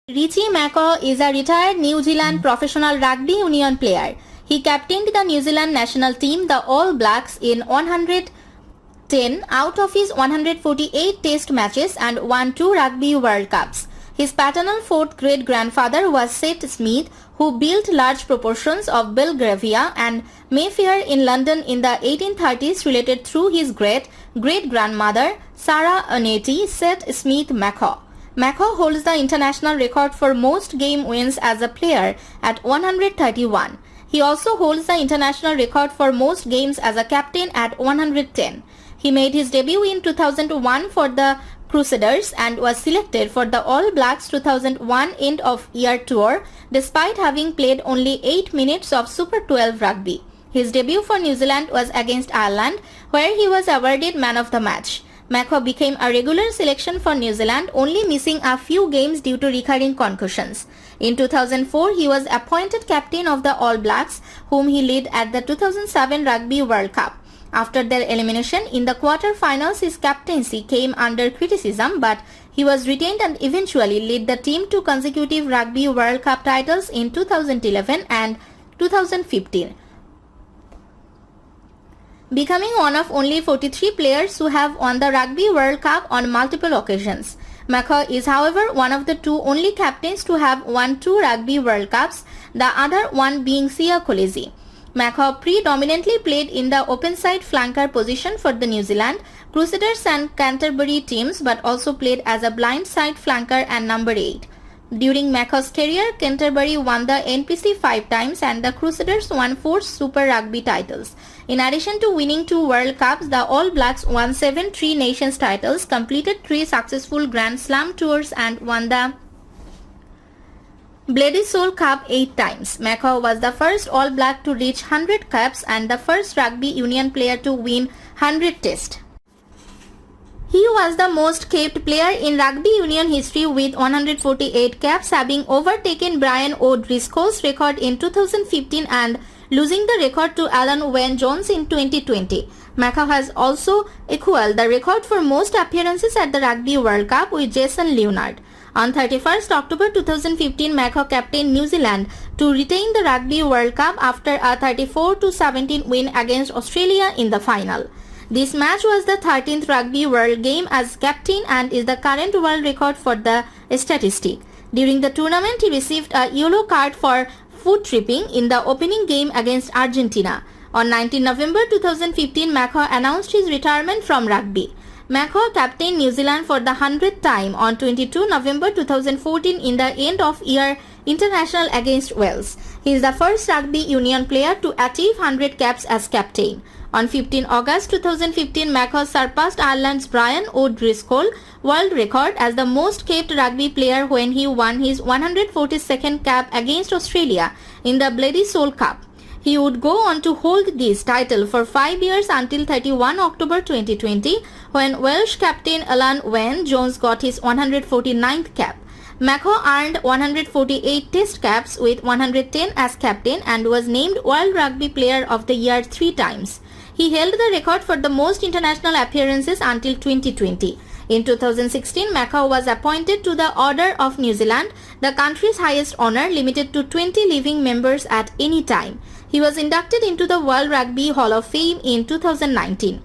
Richie McCaw is a retired New Zealand professional rugby union player. He captained the New Zealand national team, the All Blacks, in 110 out of his 148 test matches and won 2 Rugby World Cups. His paternal fourth great-grandfather was Seth-Smith, who built large proportions of Belgravia and Mayfair in London in the 1830s, related through his great-grandmother Sarah Annette Seth-Smith McCaw. McCaw holds the international record for most game wins as a player at 131. He also holds the international record for most games as a captain at 110. He made his debut in 2001 for the Crusaders and was selected for the All Blacks 2001 end-of-year tour despite having played only 8 minutes of Super 12 rugby. His debut for New Zealand was against Ireland, where he was awarded Man of the Match. McCaw became a regular selection for New Zealand, only missing a few games due to recurring concussions. In 2004, he was appointed captain of the All Blacks, whom he led at the 2007 Rugby World Cup. After their elimination in the quarter-finals, his captaincy came under criticism, but he was retained and eventually led the team to consecutive Rugby World Cup titles in 2011 and 2015. Becoming one of only 43 players who have won the Rugby World Cup on multiple occasions. McCaw is, however, one of the 2 only captains to have won 2 Rugby World Cups, the other one being Sia Kolisi. McCaw predominantly played in the open-side flanker position for the New Zealand, Crusaders and Canterbury teams, but also played as a blind-side flanker and number 8. During McCaw's career, Canterbury won the NPC 5 times and the Crusaders won 4 Super Rugby titles. In addition to winning 2 World Cups, the All Blacks won 7 Tri Nations titles, completed 3 successful Grand Slam tours and won the Bledisloe Cup 8 times. McCaw was the first All Black to reach 100 caps and the first rugby union player to win 100 tests. He was the most capped player in rugby union history with 148 caps, having overtaken Brian O'Driscoll's record in 2015 and losing the record to Alan Wynne-Jones in 2020. McCaw has also equaled the record for most appearances at the Rugby World Cup with Jason Leonard. On 31st October 2015, McCaw captained New Zealand to retain the Rugby World Cup after a 34-17 win against Australia in the final. This match was the 13th Rugby World game as captain and is the current world record for the statistic. During the tournament, he received a yellow card for foot tripping in the opening game against Argentina. On 19 November 2015, McCaw announced his retirement from rugby. McCaw captained New Zealand for the 100th time on 22 November 2014 in the end-of-year international against Wales. He is the first rugby union player to achieve 100 caps as captain. On 15 August 2015, McCaw surpassed Ireland's Brian O'Driscoll world record as the most capped rugby player when he won his 142nd cap against Australia in the Bledisloe Cup. He would go on to hold this title for 5 years until 31 October 2020 when Welsh captain Alan Wynne-Jones got his 149th cap. McCaw earned 148 test caps with 110 as captain and was named World Rugby Player of the Year 3 times. He held the record for the most international appearances until 2020. In 2016, McCaw was appointed to the Order of New Zealand, the country's highest honor, limited to 20 living members at any time. He was inducted into the World Rugby Hall of Fame in 2019.